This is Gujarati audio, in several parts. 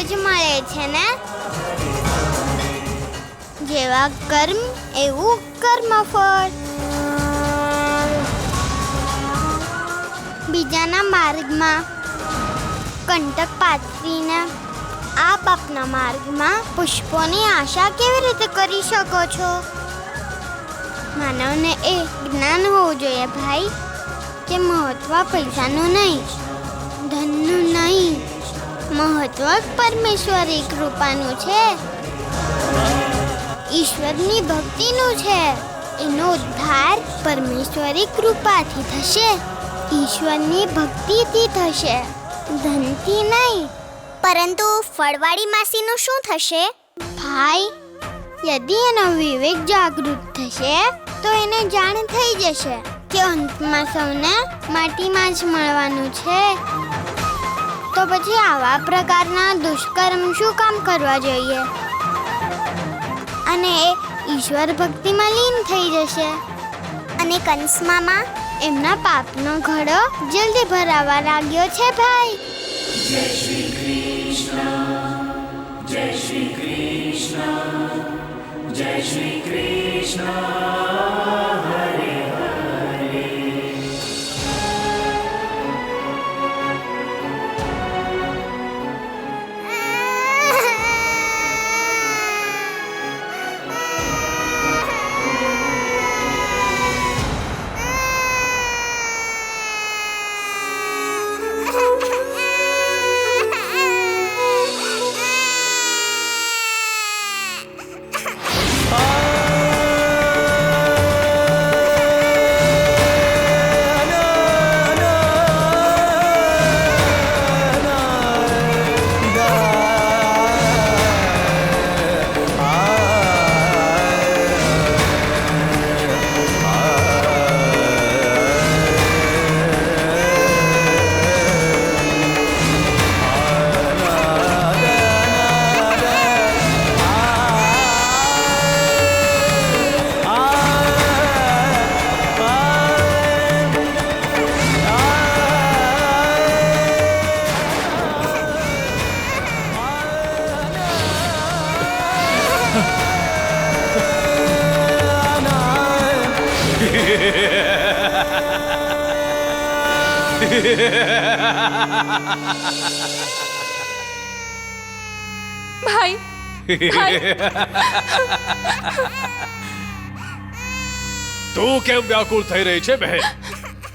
જ મળે છે ને. જેવા કર્મ એવું કર્મફળ. બીજાના માર્ગમાં કંટક પાથરીને આપ આપના માર્ગમાં પુષ્પોની આશા કેવી રીતે કરી શકો છો? માનવને એ જ્ઞાન હોવું જોઈએ ભાઈ કે મહત્વ પૈસાનું નહીં, ધનનું નહીં, મહત્વ પરમેશ્વરી કૃપાનું છે, ઈશ્વરની ભક્તિનું છે. એનો ઉદ્ધાર પરમેશ્વરી કૃપાથી થશે, ઈશ્વરની ભક્તિથી થશે, ધનથી નહીં. પરંતુ ફળવાળી માસીનું શું થશે? ભાઈ, યદિ એનો વિવેક જાગૃત થશે તો એને જાણ થઈ જશે કે અંતમાં સૌને માટીમાં જ મળવાનું છે. તો પછી આવા પ્રકારના દુષ્કર્મ શું કામ કરવા જોઈએ? અને એ ઈશ્વર ભક્તિમાં લીન થઈ જશે. અને કંસ મામા? એમના પાપનો ઘડો જલ્દી ભરાવા લાગ્યો છે ભાઈ. જય શ્રી કૃષ્ણ, જય શ્રી કૃષ્ણ, જય શ્રી કૃષ્ણ, હરે હરે. ભાઈ, તું કેમ વ્યાકુળ થઈ રહી છે બહેન?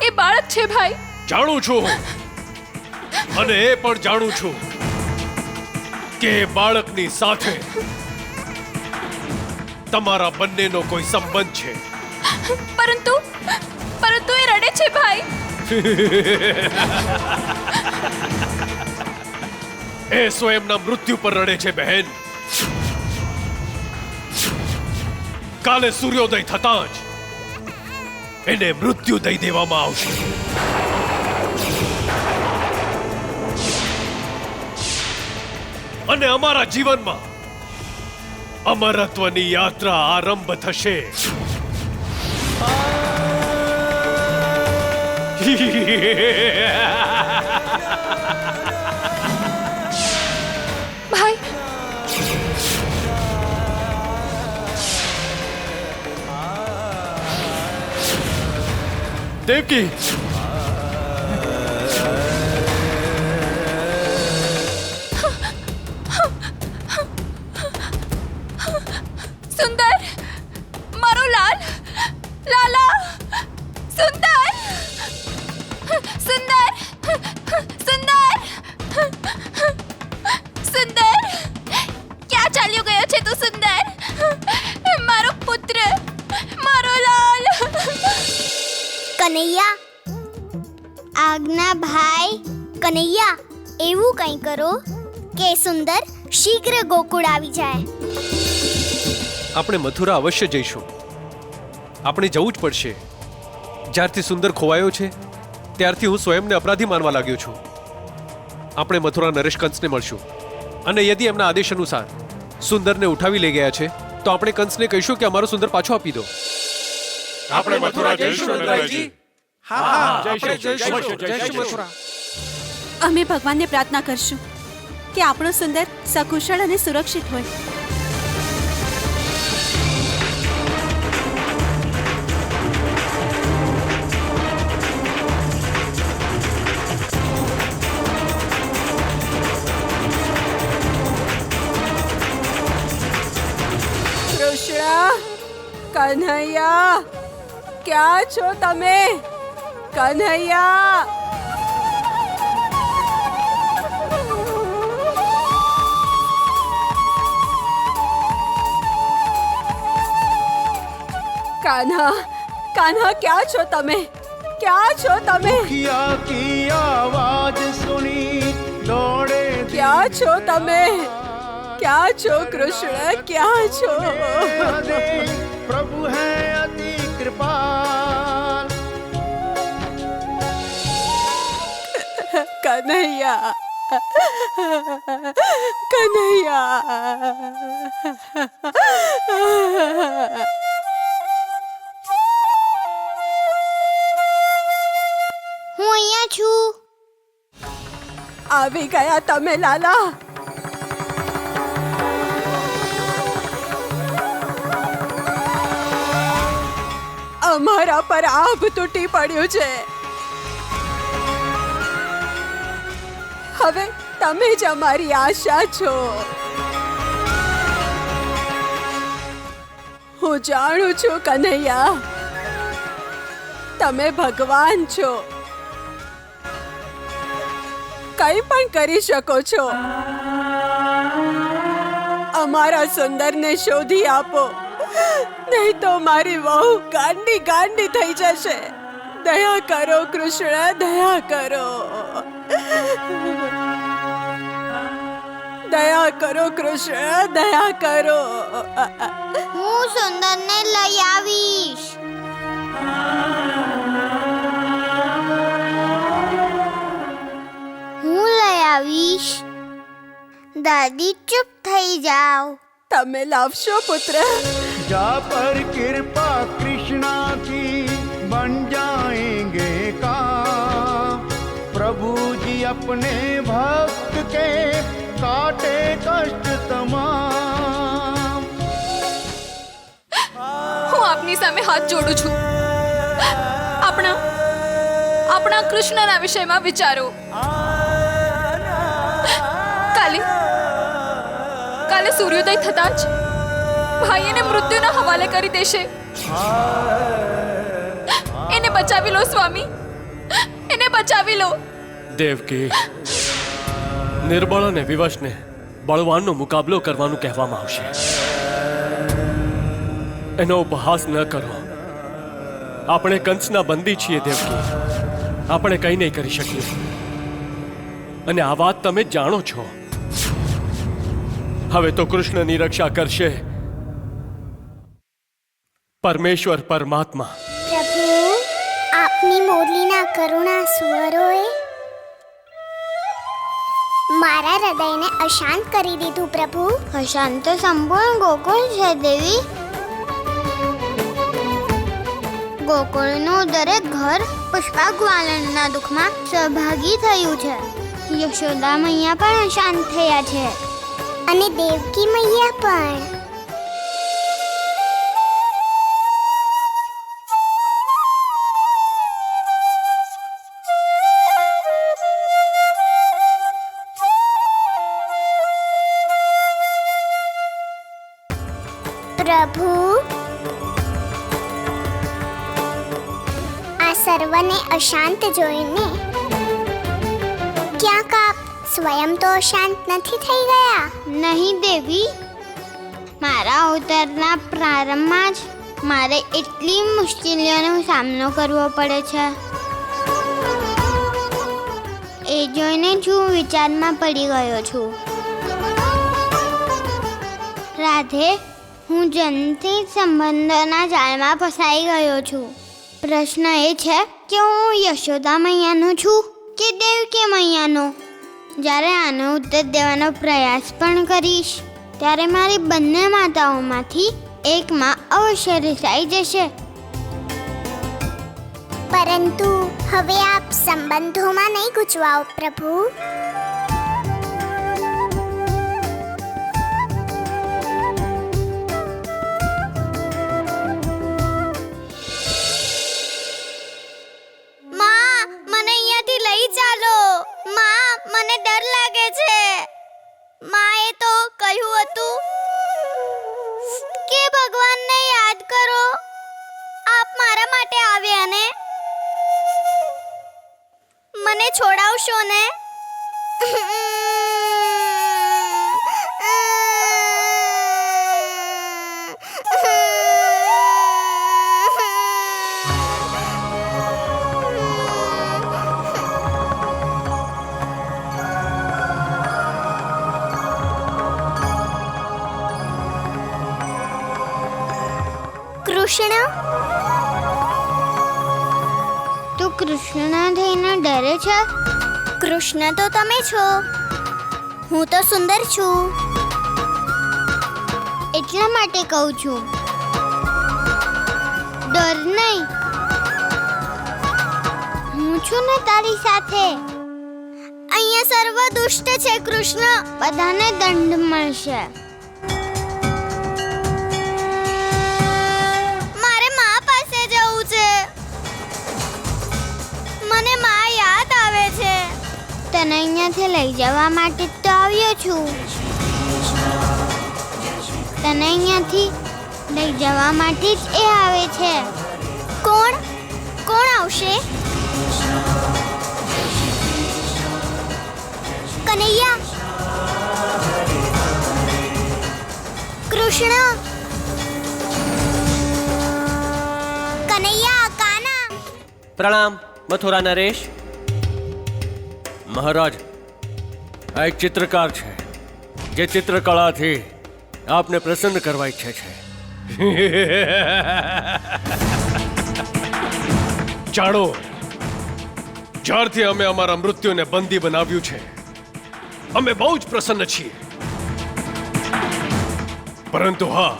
એ બાળક છે ભાઈ. જાણું છું અને એ પણ જાણું છું કે બાળકની સાથે તમારા બંનેનો કોઈ સંબંધ છે. પરંતુ એ રડે છે ભાઈ. એ સ્વયંના મૃત્યુ પર રડે છે બહેન. કાલે સૂર્યોદય થતાં જ એને મૃત્યુ દઈ દેવામાં આવશે. અને અમારા જીવનમાં અમરત્વની યાત્રા આરંભ થશે. ભાઈ, દેવકી, સુંદર, મારો લાલ, લાલા, સુંદર, સુંદર, સુંદર, સુંદર, ક્યાં ચાલ્યો ગયો છે તું સુંદર? મારો પુત્ર, મારો લાલ. કનૈયા, આજ્ઞા ભાઈ. કનૈયા, એવું કંઈ કરો કે સુંદર શીઘ્ર ગોકુળ આવી જાય. આપણે મથુરા અવશ્ય જઈશું. આપણે જવું જ પડશે. જ્યારથી સુંદર ખોવાયો છે ત્યારથી હું સ્વયંને અપરાધી માનવા લાગ્યો છું. આપણે મથુરા નરેશકંસને મળશું અને યદિ એમના આદેશ અનુસાર સુંદરને ઉઠાવી લઈ ગયા છે તો આપણે કંસને કહીશું કે અમારો સુંદર પાછો આપી દો. આપણે મથુરા જઈશું નંદરાયજી. હા, જઈશું મથુરા. અમે ભગવાનને પ્રાર્થના કરશું કે આપણો સુંદર સકુશળ અને સુરક્ષિત હોય. કૃષ્ણ, કન્હૈયા, ક્યાં છો તમે? કન્હૈયા, કાन्हा, કાन्हा, ક્યાં છો તમે? ક્યાં છો તમે? मुखिया की आवाज सुनी दौड़े ક્યાં છો તમે? ક્યાં છો કૃષ્ણ? ક્યાં છો? दे प्रभु है अति कृपाल. કન્હૈયા, કન્હૈયા, હું અહીંયા છું. આવી ગયા તમે લાલા? અમારા પર આભ તૂટી પડ્યું છે. હવે તમે જ અમારી આશા છો. હું જાણું છું કન્હૈયા, તમે ભગવાન છો, કંઈ પણ કરી શકો છો. અમારા સુંદરને શોધી આપો, નહીં તો મારી વહુ ગાંડી ગાંડી થઈ જશે. દયા કરો કૃષ્ણ, દયા કરો. દયા કરો કૃષ્ણ, દયા કરો. હું સુંદરને લઈ આવીશ. હું લઈ આવીશ. દાદી ચૂપ થઈ જાઓ. તમે લાવશો પુત્ર? जा पर कृपा कृष्णा की बन जाएंगे काम. प्रभु जी अपने भक्त के काटे कष्ट तमाम. હું આપની સામે હાથ જોડું છું. આપણા કૃષ્ણના વિષયમાં વિચારો. કાલે સૂર્યોદય થતાં જ ભાઈને મૃત્યુના હવાલે કરી દેશે. એને બચાવી લો સ્વામી, એને બચાવી લો. દેવકી, નિર્બળ અને વિવશને બળવાનનો મુકાબલો કરવાનું કહેવામાં આવશે. એનો ઉપહાસ ન કરો. આપણે કંસના બંદી છીએ દેવકી, આપણે કંઈ નહીં કરી શકીએ. અને આ વાત તમે જાણો છો. હવે તો કૃષ્ણની રક્ષા કરશે પરમેશ્વર પરમાત્મા. પ્રભુ, આપની મોરલીના કરુણા સ્વરોએ મારા હૃદયને અશાંત કરી દીધું. પ્રભુ, અશાંત તો સંપૂર્ણ ગોકુળ છે દેવી. ગોકુળનું દરેક ઘર પુષ્પાગ્વાલનના દુઃખમાં સહભાગી થયું છે. યશોદા મૈયા પણ અશાંત થયા છે. અને દેવકી મૈયા પણ. પ્રભુ, આ સર્વને અશાંત જોઈને ક્યાંક આપ સ્વયં તો અશાંત નથી થઈ ગયા? નહીં દેવી, મારા અવતારના પ્રારંભમાં જ મારે એટલી મુશ્કેલીઓનો સામનો કરવો પડે છે. એ જોઈને જ હું વિચારમાં પડી ગયો છું. રાધે, હું જનથી સંબંધોના જાળમાં ફસાઈ ગયો છું. પ્રશ્ન એ છે કે હું યશોદા મૈયાનો છું કે દેવકી મૈયાનો. જ્યારે આનો ઉત્તર દેવાનો પ્રયાસ પણ કરીશ ત્યારે મારી બંને માતાઓમાંથી એકમાં અવશ્ય રિસાઈ જશે. પરંતુ હવે આપ સંબંધોમાં નહીં ગૂંચવાઓ પ્રભુ. આવશો ને? કૃષ્ણ, તું કૃષ્ણ થઈને ડરે છે? કૃષ્ણ તો તમે છો, હું તો સુંદર છું. એટલા માટે કહું છું, ડર નહીં. હું છું ને તારી સાથે. અહીંયા સર્વ દુષ્ટ છે કૃષ્ણ. બધાને દંડ મળશે. મારે મા પાસે જવું છે. મને મા યાદ આવે છે. તને અહીંયાથી લઈ જવા માટે જ તો આવ્યો છું. તને અહીંયાથી લઈ જવા માટે જ એ આવે છે. કોણ કોણ આવશે? કનૈયા, કૃષ્ણ, કનૈયા, કાના. પ્રણામ મથુરા નરેશ. મહારાજ, આ એક ચિત્રકાર છે જે ચિત્રકળાથી આપને પ્રસન્ન કરવા ઈચ્છે છે. જાણો, જ્યારથી અમે અમારા મૃત્યુને બંદી બનાવ્યું છે, અમે બહુ જ પ્રસન્ન છીએ. પરંતુ હા,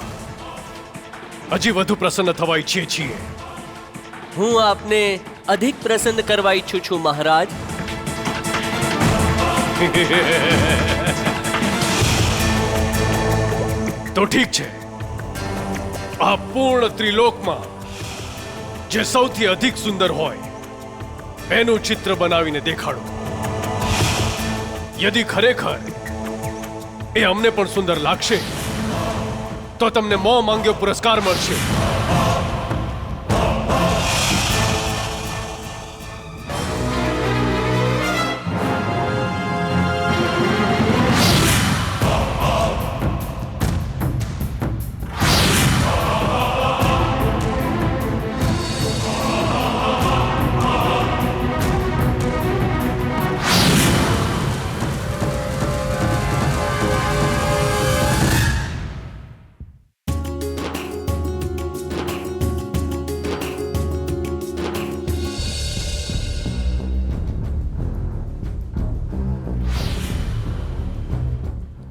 હજી વધુ પ્રસન્ન થવા ઈચ્છીએ છીએ. હું આપને અધિક પ્રસન્ન કરવા ઈચ્છું છું મહારાજ. તો ઠીક છે, આ પૂર્ણ ત્રિલોકમાં જે સૌથી અધિક સુંદર હોય એનું ચિત્ર બનાવીને દેખાડો. યદિ ખરેખર એ અમને પણ સુંદર લાગશે તો તમને મોં માંગ્યો પુરસ્કાર મળશે.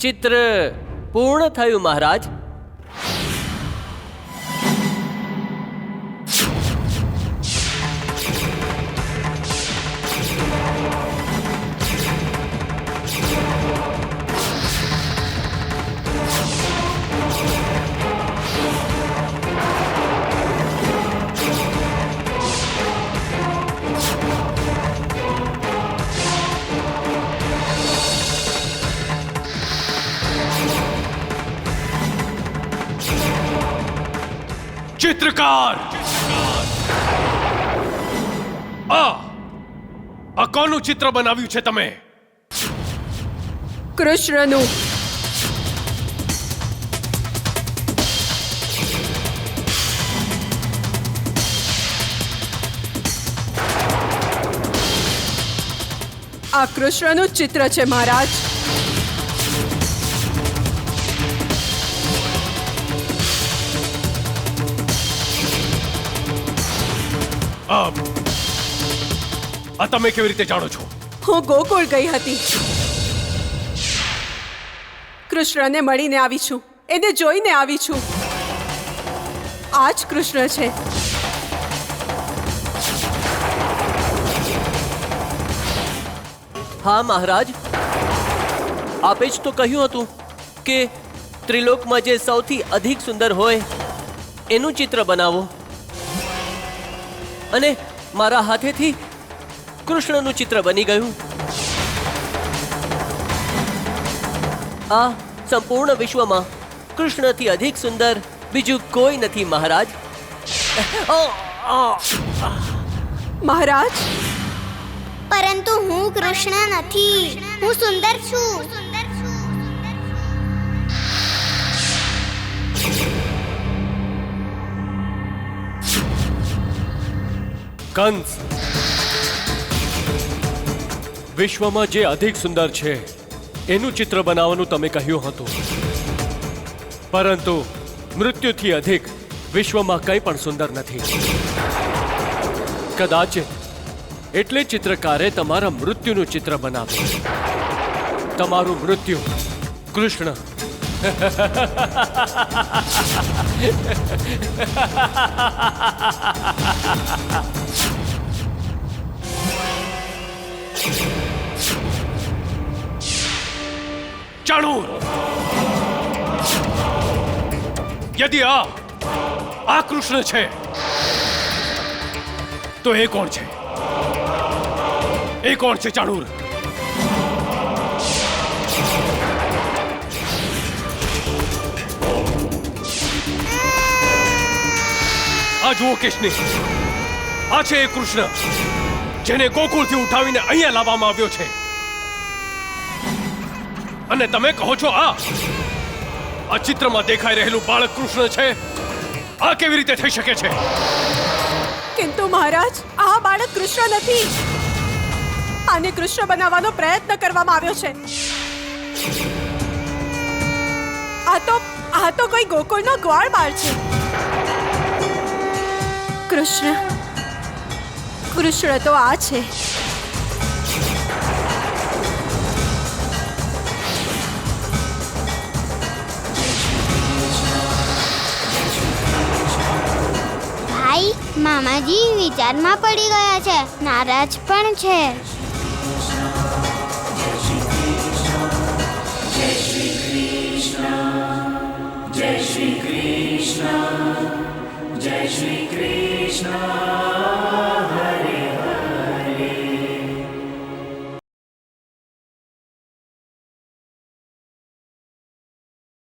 ચિત્ર પૂર્ણ થયું મહારાજ. ચિત્રકાર, આ કોનું ચિત્ર બનાવ્યું છે તમે? કૃષ્ણનું. આ કૃષ્ણનું ચિત્ર છે મહારાજ. આ તમે કેવી રીતે જાણો છો? હું ગોકુળ ગઈ હતી. કૃષ્ણને મળીને આવી છું, એને જોઈને આવી છું. આ જ કૃષ્ણ છે. હા મહારાજ, આપે જ તો કહ્યું હતું કે ત્રિલોકમાં જે સૌથી અધિક સુંદર હોય એનું ચિત્ર બનાવો, અને મારા હાથેથી કૃષ્ણનું ચિત્ર બની ગયું. આ સંપૂર્ણ વિશ્વમાં કૃષ્ણથી અધિક સુંદર બીજું કોઈ નથી મહારાજ. મહારાજ, પરંતુ હું કૃષ્ણ નથી, હું સુંદર છું. કંસ, વિશ્વમાં જે અધિક સુંદર છે એનું ચિત્ર બનાવવાનું તમે કહ્યું હતું, પરંતુ મૃત્યુથી અધિક વિશ્વમાં કંઈ પણ સુંદર નથી. કદાચિત એટલે ચિત્રકારે તમારા મૃત્યુનું ચિત્ર બનાવ્યું. તમારું મૃત્યુ કૃષ્ણ. ચાણૂર, યદિ આ કૃષ્ણ છે તો એ કોણ છે? એ કોણ છે ચાણૂર? આ જુઓ કેશની, આ છે એ કૃષ્ણ જેને ગોકુળથી ઉઠાવીને અહીંયા લાવવામાં આવ્યો છે. અને તમે કહો છો આ ચિત્રમાં દેખાઈ રહેલું બાળક કૃષ્ણ છે? આ કેવી રીતે થઈ શકે છે? કિંતુ મહારાજ, આ બાળક કૃષ્ણ નથી. આને કૃષ્ણ બનાવવાનો પ્રયત્ન કરવામાં આવ્યો છે. આ તો કોઈ ગોકુળનો ગ્વાળ બાળ છે. કૃષ્ણ તો આ છે. ભાઈ, મામાજી વિચારમાં પડી ગયા છે, નારાજ પણ છે. જય શ્રી કૃષ્ણ.